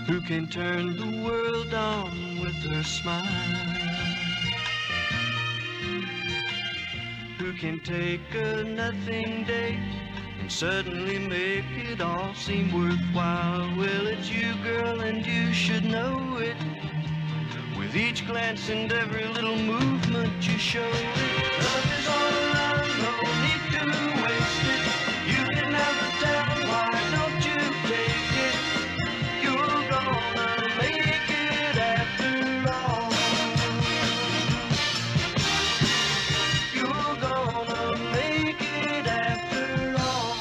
Who can turn the world on with her smile? Who can take a nothing date and suddenly make it all seem worthwhile? Well, it's you, girl, and you should know it. With each glance and every little movement you show it. Love is all around, no need to waste it. You can have the town, why don't you take it? You're gonna make it after all. You're gonna make it after all.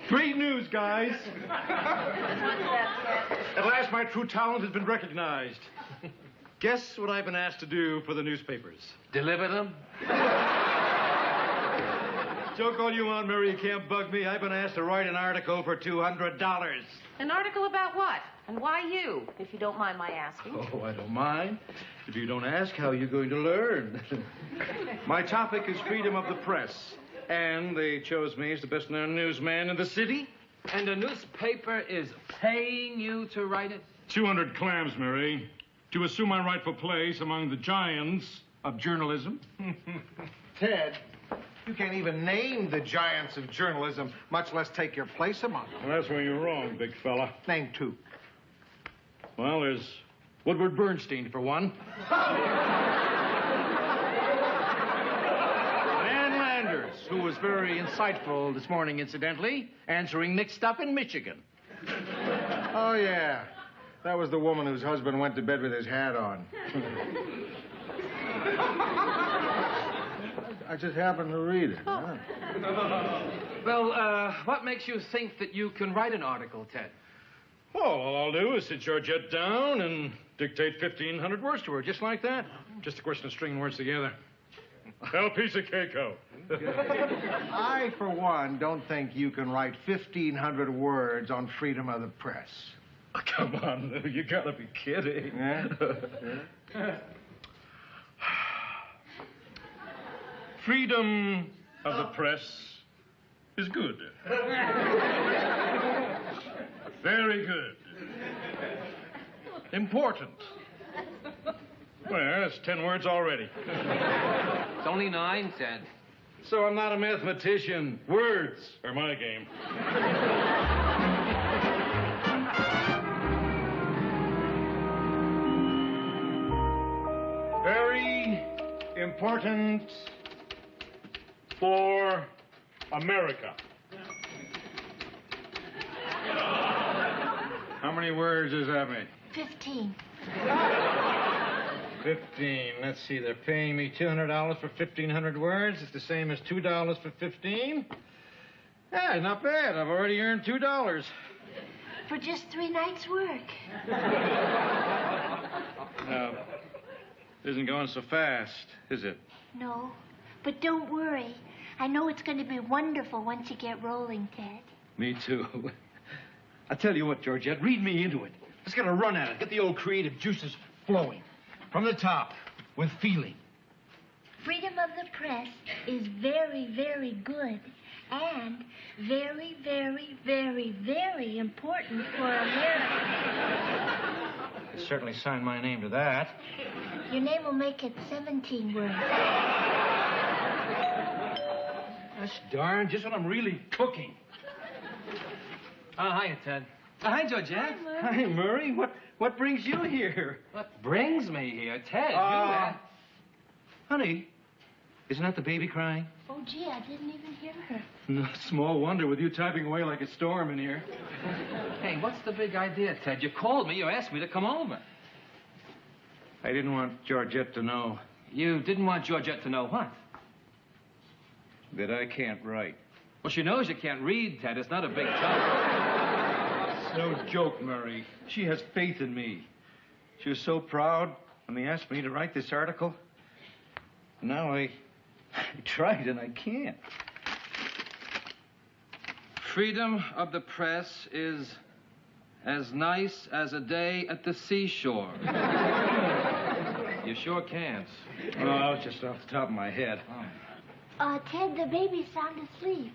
Great news, guys. At last, my true talent has been recognized. Guess what I've been asked to do for the newspapers? Deliver them? Joke all you want, Mary. You can't bug me. I've been asked to write an article for $200. An article about what? And why you, if you don't mind my asking? Oh, I don't mind. If you don't ask, how are you going to learn? My topic is freedom of the press. And they chose me as the best-known newsman in the city. And the newspaper is paying you to write it? 200 clams, Mary, to assume my rightful place among the giants of journalism. Ted, you can't even name the giants of journalism, much less take your place among them. Well, that's where you're wrong, big fella. Name two. Well, there's Woodward Bernstein, for one. And Landers, who was very insightful this morning, incidentally, answering mixed up in Michigan. Oh, yeah. That was the woman whose husband went to bed with his hat on. I just happened to read it. Huh? Well, what makes you think that you can write an article, Ted? Well, all I'll do is sit Georgette down and dictate 1,500 words to her, just like that. Just a question of stringing words together. El piece of Keiko. I, for one, don't think you can write 1,500 words on freedom of the press. Oh, come on, Lou. You gotta be kidding. Yeah? Freedom of the press is good. Very good. Important. Well, that's 10 words already. It's only 9, Ted. So I'm not a mathematician. Words are my game. Very important for America. How many words does that make? 15. 15. Let's see, they're paying me $200 for 1,500 words. It's the same as $2 for 15. Yeah, not bad. I've already earned $2. For just 3 nights' work. No, it isn't going so fast, is it? No, but don't worry. I know it's going to be wonderful once you get rolling, Ted. Me too. I tell you what, Georgette, read me into it. Let's get a run at it. Get the old creative juices flowing. From the top, with feeling. Freedom of the press is very, very good. And very, very, very, very important for America. I certainly signed my name to that. Your name will make it 17 words. That's darn just what I'm really cooking. Oh, hiya, Ted. Hi, Georgette. Hi, Murray. What brings you here? What brings me here? Ted, Honey, isn't that the baby crying? Oh, gee, I didn't even hear her. No, small wonder with you typing away like a storm in here. Hey, what's the big idea, Ted? You called me. You asked me to come over. I didn't want Georgette to know. You didn't want Georgette to know what? That I can't write. Well, she knows you can't read, Ted. It's not a big job. It's no joke, Murray. She has faith in me. She was so proud when they asked me to write this article. Now I I tried and I can't. Freedom of the press is as nice as a day at the seashore. You sure can't. Oh, it's just off the top of my head. Ted, the baby's sound asleep.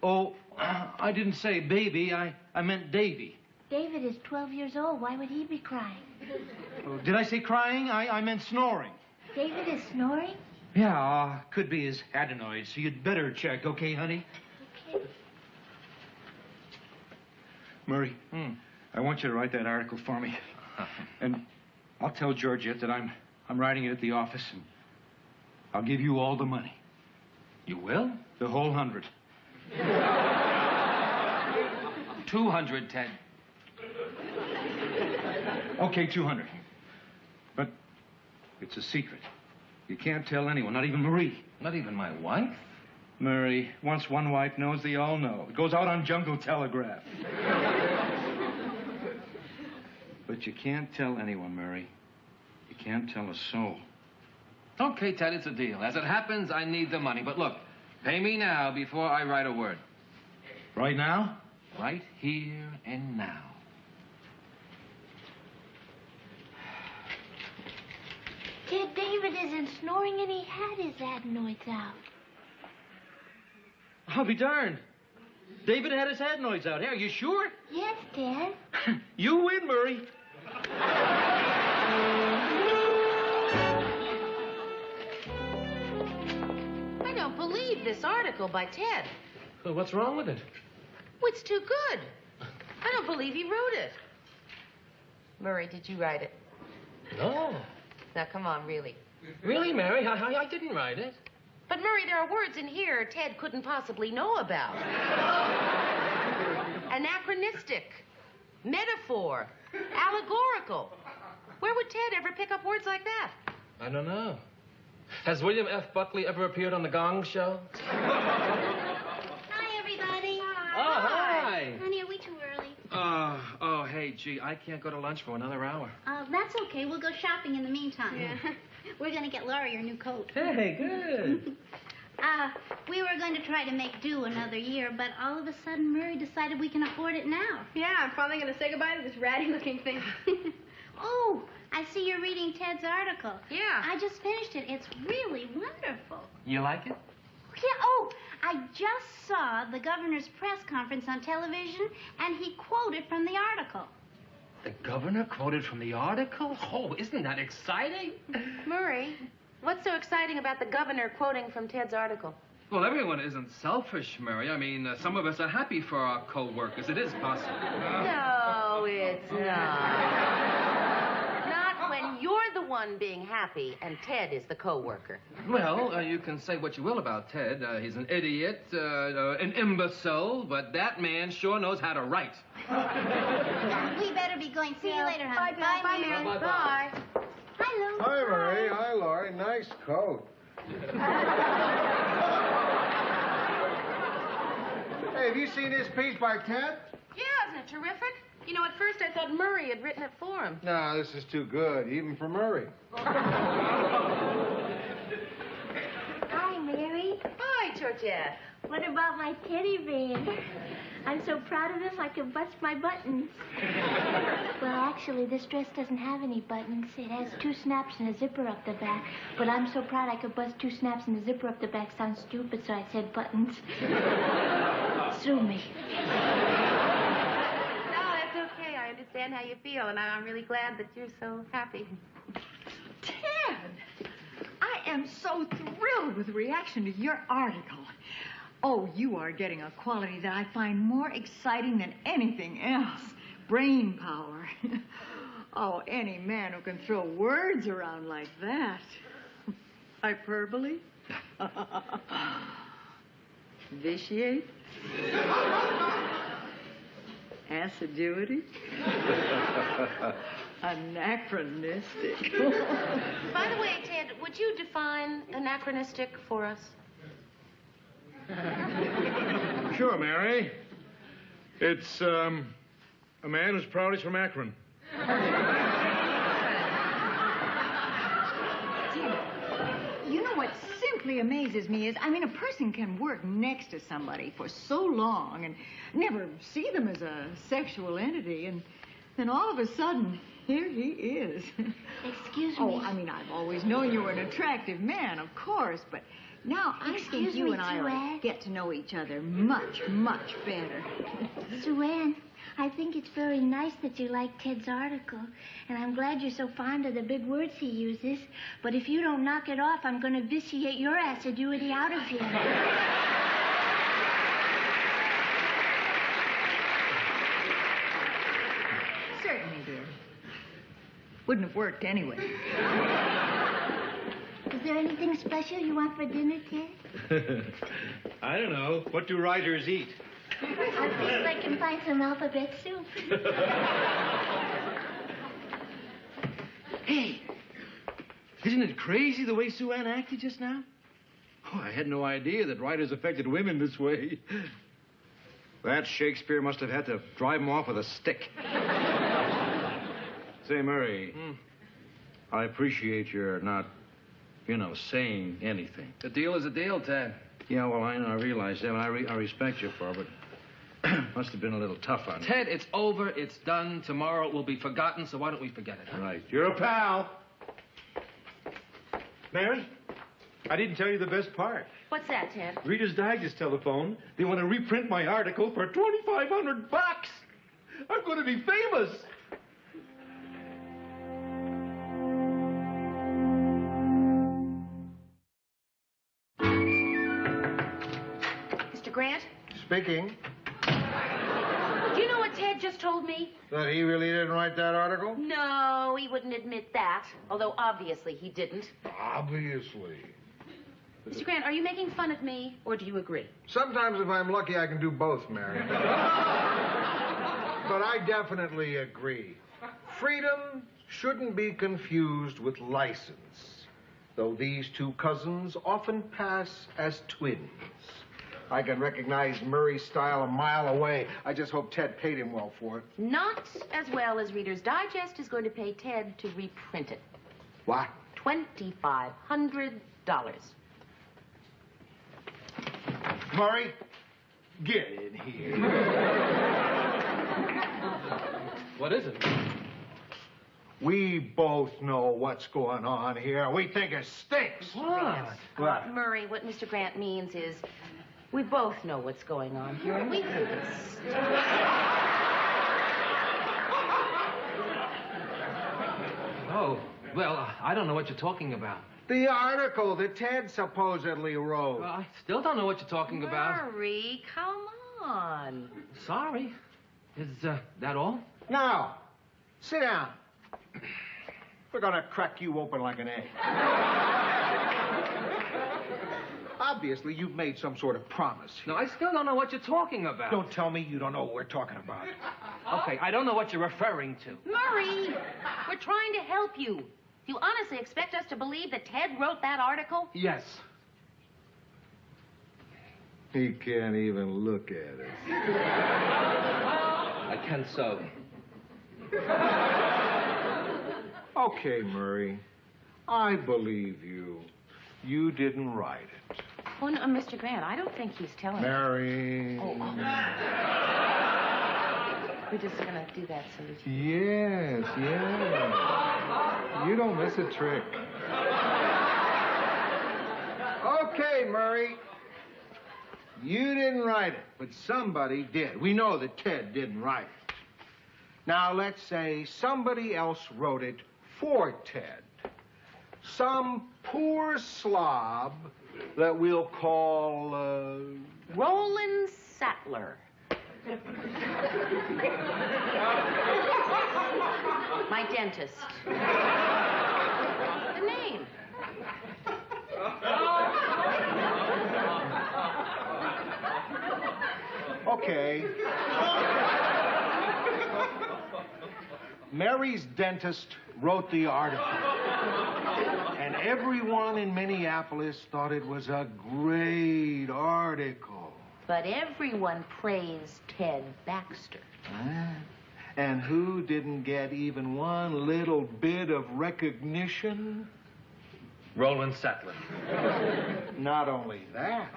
Oh, I didn't say baby. I meant Davy. David is 12 years old. Why would he be crying? Oh, did I say crying? I meant snoring. David is snoring? Yeah, could be his adenoids, so you'd better check, okay, honey? Okay. Murray, I want you to write that article for me. And I'll tell Georgette that I'm writing it at the office, and I'll give you all the money. You will? The whole 100. 200, Ted. Okay, 200. But it's a secret. You can't tell anyone, not even Marie. Not even my wife? Murray, once one wife knows, they all know. It goes out on Jungle Telegraph. But you can't tell anyone, Murray. You can't tell a soul. Okay, Ted, it's a deal. As it happens, I need the money. But look, pay me now before I write a word. Right now? Right here and now. Ted, David isn't snoring and he had his adenoids out. I'll be darned. David had his adenoids out. Hey, are you sure? Yes, Ted. You win, Murray. I don't believe this article by Ted. Well, what's wrong with it? Oh, it's too good. I don't believe he wrote it. Murray, did you write it? No. Now, come on, really. Really, Mary? I didn't write it. But, Murray, there are words in here Ted couldn't possibly know about. Anachronistic, metaphor, allegorical. Where would Ted ever pick up words like that? I don't know. Has William F. Buckley ever appeared on The Gong Show? Hi, everybody. Oh, hi. Honey, are we too early? Oh, hey, gee, I can't go to lunch for another hour. That's okay. We'll go shopping in the meantime. Yeah. We're going to get Laurie her new coat. Hey, good. We were going to try to make do another year, but all of a sudden Murray decided we can afford it now. Yeah, I'm finally going to say goodbye to this ratty-looking thing. Oh, I see you're reading Ted's article. Yeah. I just finished it. It's really wonderful. You like it? Yeah, oh, I just saw the governor's press conference on television, and he quoted from the article. The governor quoted from the article? Oh, isn't that exciting? Murray, what's so exciting about the governor quoting from Ted's article? Well, everyone isn't selfish, Mary. I mean, some of us are happy for our co-workers. It is possible. No, it's not. Not when you're the one being happy and Ted is the co-worker. Well, you can say what you will about Ted. He's an idiot, an imbecile, but that man sure knows how to write. We better be going. See you later, honey. Bye, Mary. Bye. Hi, Lou. Hi, Murray. Hi, Laurie. Nice coat. Hey, have you seen this piece by Ted? Yeah, isn't it terrific? You know, at first I thought Murray had written it for him. No, this is too good, even for Murray. Hi, Mary. Hi, Georgette. What about my teddy bear? I'm so proud of this I could bust my buttons. Well, actually, this dress doesn't have any buttons. It has 2 snaps and a zipper up the back. But I'm so proud I could bust 2 snaps and a zipper up the back. Sounds stupid, so I said buttons. Sue me. No, that's okay. I understand how you feel, and I'm really glad that you're so happy. Ted, I am so thrilled with the reaction to your article. Oh, you are getting a quality that I find more exciting than anything else. Brain power. Oh, any man who can throw words around like that. Hyperbole? Vitiate? Assiduity? Anachronistic. By the way, Ted, would you define anachronistic for us? Sure, Mary. It's, a man who's proud he's from Akron. You know what perfectly amazes me is, a person can work next to somebody for so long and never see them as a sexual entity, and then all of a sudden, here he is. Excuse me. Oh, I've always known you were an attractive man, of course, but now I think you and I ought to get to know each other much, much better. Sue Ann, I think it's very nice that you like Ted's article, and I'm glad you're so fond of the big words he uses. But if you don't knock it off, I'm going to vitiate your assiduity out of here. Certainly, dear. Wouldn't have worked anyway. Is there anything special you want for dinner, Ted? I don't know. What do writers eat? I'll see if I can find some alphabet soup. Hey, isn't it crazy the way Sue Ann acted just now? Oh, I had no idea that writers affected women this way. That Shakespeare must have had to drive him off with a stick. Say, Murray, I appreciate your not, saying anything. The deal is a deal, Ted. Yeah, well, I know, I realize that, and I respect you for it, but must have been a little tough on you. Ted, it's over. It's done. Tomorrow it will be forgotten, so why don't we forget it? Right. You're a pal. Mary, I didn't tell you the best part. What's that, Ted? Reader's Digest telephone. They want to reprint my article for $2,500. I'm going to be famous. Mr. Grant? Speaking. Do you know what Ted just told me? That he really didn't write that article? No, he wouldn't admit that. Although, obviously, he didn't. Obviously. Mr. Grant, are you making fun of me, or do you agree? Sometimes, if I'm lucky, I can do both, Mary. But I definitely agree. Freedom shouldn't be confused with license, though these two cousins often pass as twins. I can recognize Murray's style a mile away. I just hope Ted paid him well for it. Not as well as Reader's Digest is going to pay Ted to reprint it. What? $2,500. Murray, get in here. What is it? We both know what's going on here. We think it stinks. What? Murray, what Mr. Grant means is we both know what's going on here, and we think it's... Oh, well, I don't know what you're talking about. The article that Ted supposedly wrote. Well, I still don't know what you're talking about. Murray, come on. Sorry. Is that all? Now, sit down. We're gonna crack you open like an egg. Obviously, you've made some sort of promise. No, I still don't know what you're talking about. Don't tell me you don't know what we're talking about. Okay, I don't know what you're referring to. Murray, we're trying to help you. Do you honestly expect us to believe that Ted wrote that article? Yes. He can't even look at it. I can so. Okay, Murray. I believe you. You didn't write it. Oh, no, Mr. Grant, I don't think he's telling us. Mary. Oh. We're just going to do that so that you... Yes. You don't miss a trick. Okay, Murray. You didn't write it, but somebody did. We know that Ted didn't write it. Now, let's say somebody else wrote it for Ted. Some poor slob that we'll call, Roland Sattler. My dentist. The name. Okay. Mary's dentist wrote the article. And everyone in Minneapolis thought it was a great article. But everyone praised Ted Baxter. And who didn't get even one little bit of recognition? Roland Sattler. Not only that,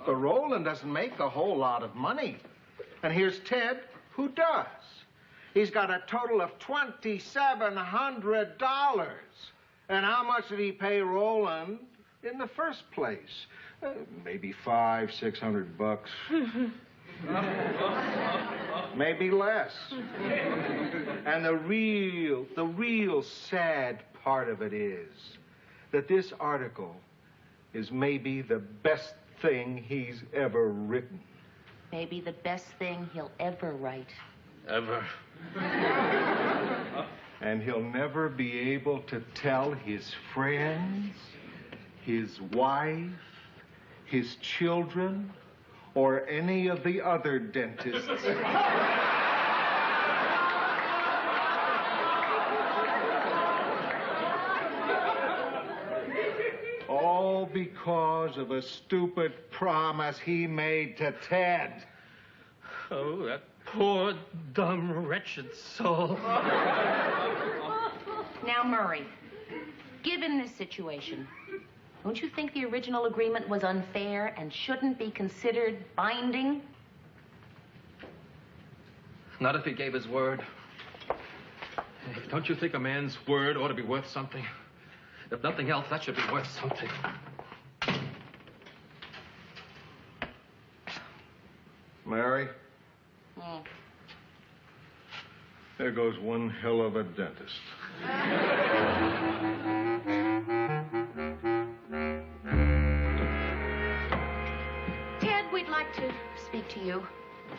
but Roland doesn't make a whole lot of money. And here's Ted, who does. He's got a total of $2,700. And how much did he pay Roland in the first place? Maybe $500-600. Maybe less. And the real sad part of it is that this article is maybe the best thing he's ever written. Maybe the best thing he'll ever write. Ever. And he'll never be able to tell his friends, his wife, his children, or any of the other dentists. All because of a stupid promise he made to Ted. Oh, that poor, dumb, wretched soul. Now, Murray, given this situation, don't you think the original agreement was unfair and shouldn't be considered binding? Not if he gave his word. Hey, don't you think a man's word ought to be worth something? If nothing else, that should be worth something. Mary? There goes one hell of a dentist. Ted, we'd like to speak to you.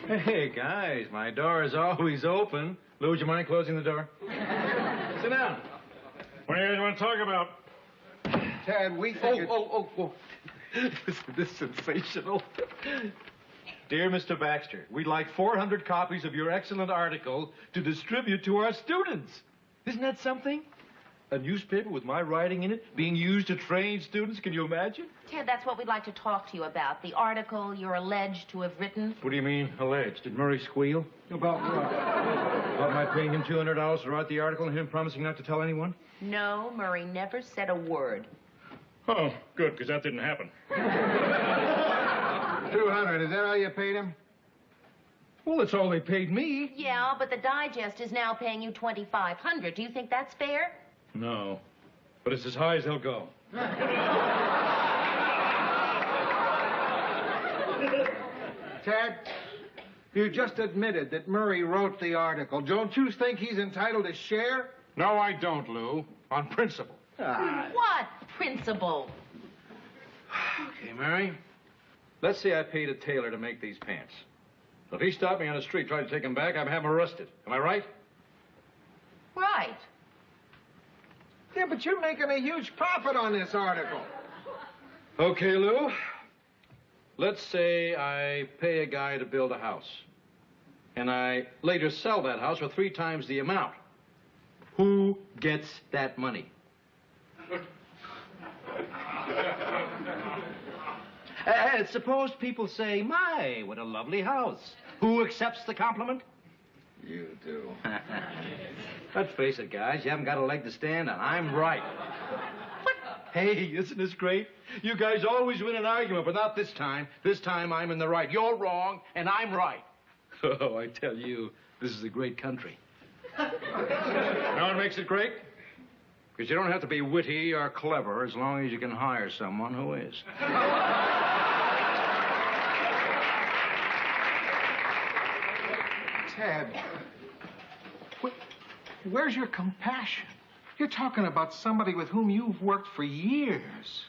Hey, guys, my door is always open. Lou, would you mind closing the door? Sit down. What do you guys want to talk about? Ted, we think Isn't this sensational? Dear Mr. Baxter, we'd like 400 copies of your excellent article to distribute to our students. Isn't that something? A newspaper with my writing in it being used to train students, can you imagine? Ted, that's what we'd like to talk to you about. The article you're alleged to have written. What do you mean, alleged? Did Murray squeal? About what? About my paying him $200 to write the article and him promising not to tell anyone? No, Murray never said a word. Oh, good, because that didn't happen. 200, is that all you paid him? Well, it's all they paid me. Yeah, but the Digest is now paying you $2,500. Do you think that's fair? No, but it's as high as they'll go. Ted, you just admitted that Murray wrote the article. Don't you think he's entitled to share? No, I don't, Lou. On principle. What principle? Okay, Mary. Let's say I paid a tailor to make these pants. If he stopped me on the street, tried to take them back, I'd have him arrested. Am I right? Right. Yeah, but you're making a huge profit on this article. Okay, Lou. Let's say I pay a guy to build a house. And I later sell that house for 3 times the amount. Who gets that money? Suppose people say, my, what a lovely house. Who accepts the compliment? You do. Let's face it, guys, you haven't got a leg to stand on. I'm right. What? Hey, isn't this great? You guys always win an argument, but not this time. This time I'm in the right. You're wrong, and I'm right. Oh, I tell you, this is a great country. You know what makes it great? Because you don't have to be witty or clever as long as you can hire someone who is. Ted, where's your compassion? You're talking about somebody with whom you've worked for years,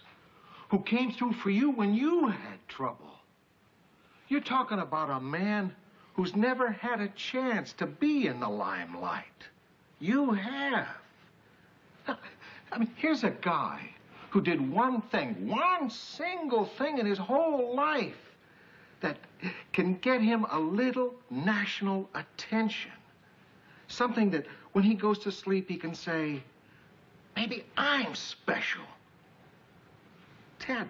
who came through for you when you had trouble. You're talking about a man who's never had a chance to be in the limelight. You have. I mean, here's a guy who did one thing, one single thing in his whole life that can get him a little national attention. Something that when he goes to sleep, he can say, maybe I'm special. Ted,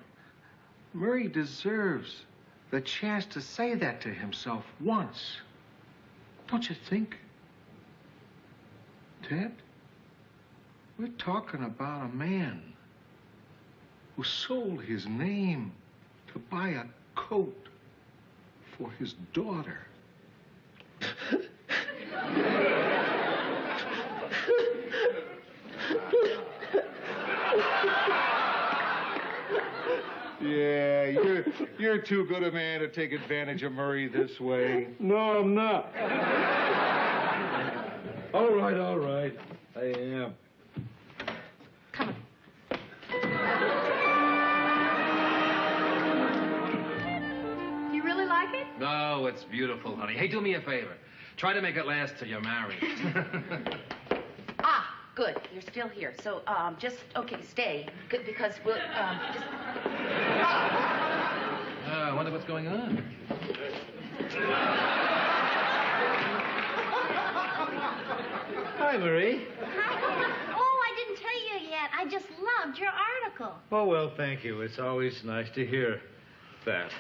Murray deserves the chance to say that to himself once. Don't you think? Ted, we're talking about a man who sold his name to buy a coat for his daughter. Yeah, you're too good a man to take advantage of Murray this way. No, I'm not. All right. I am. Come on. Do you really like it? No, it's beautiful, honey. Hey, do me a favor. Try to make it last till you're married. Ah, good. You're still here. So, just, okay, stay. Good, because we'll, just... I wonder what's going on. Hi, Marie. Hi. Oh, I didn't tell you yet. I just loved your article. Oh, well, thank you. It's always nice to hear that.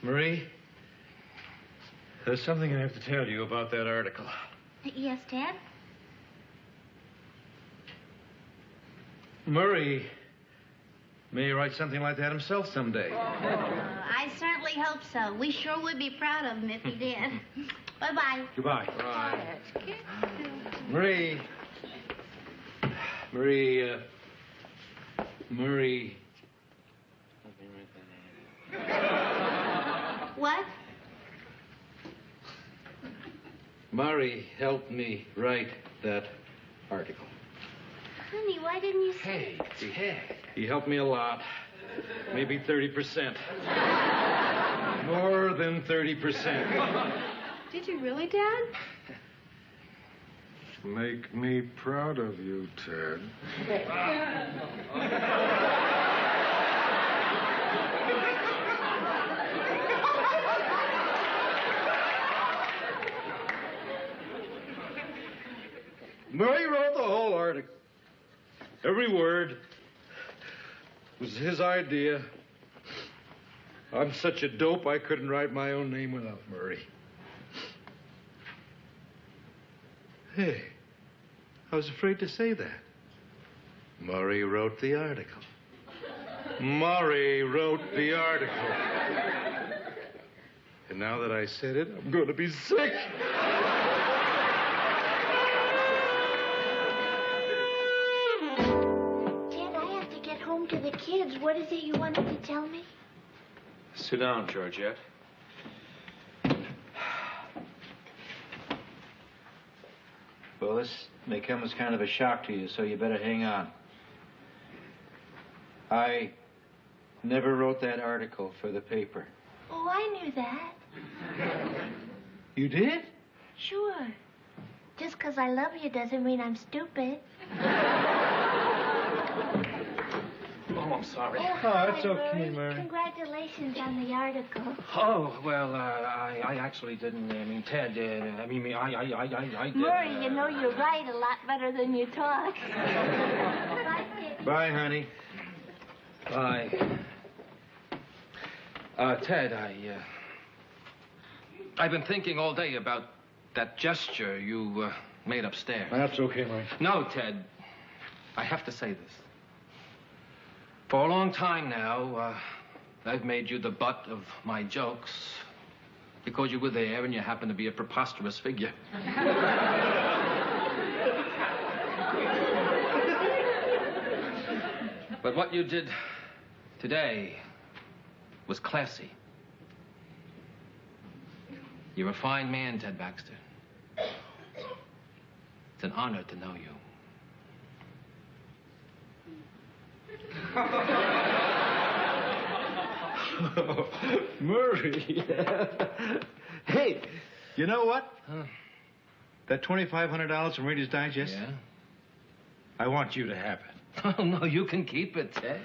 Marie, there's something I have to tell you about that article. Yes, Ted? Murray may write something like that himself someday. I certainly hope so. We sure would be proud of him if he did. Bye-bye. Goodbye. Right. Marie. What? Murray helped me write that article. Honey, why didn't you say... Hey. He helped me a lot. Maybe 30%. More than 30%. Did you really, Dad? Make me proud of you, Ted. Murray wrote the whole article. Every word was his idea. I'm such a dope I couldn't write my own name without Murray. Hey, I was afraid to say that. Murray wrote the article. Murray wrote the article. And now that I said it, I'm going to be sick. To the kids, what is it you wanted to tell me? Sit down, Georgette. Well, this may come as kind of a shock to you, so you better hang on. I never wrote that article for the paper. Oh, I knew that. You did? Sure. Just 'cause I love you doesn't mean I'm stupid. Oh, I'm sorry. Oh, that's hi, okay, Murray. Congratulations on the article. Oh, well, I actually didn't. I mean, Ted, I did. Murray, you know you write a lot better than you talk. Bye, Ted. Bye, honey. Bye. Ted, I've been thinking all day about that gesture you made upstairs. That's okay, Murray. No, Ted, I have to say this. For a long time now, I've made you the butt of my jokes because you were there and you happen to be a preposterous figure. But what you did today was classy. You're a fine man, Ted Baxter. It's an honor to know you. Murray. Hey, you know what? Huh? That $2,500 from Reader's Digest? Yeah? I want you to have it. Oh, no, you can keep it, Ted.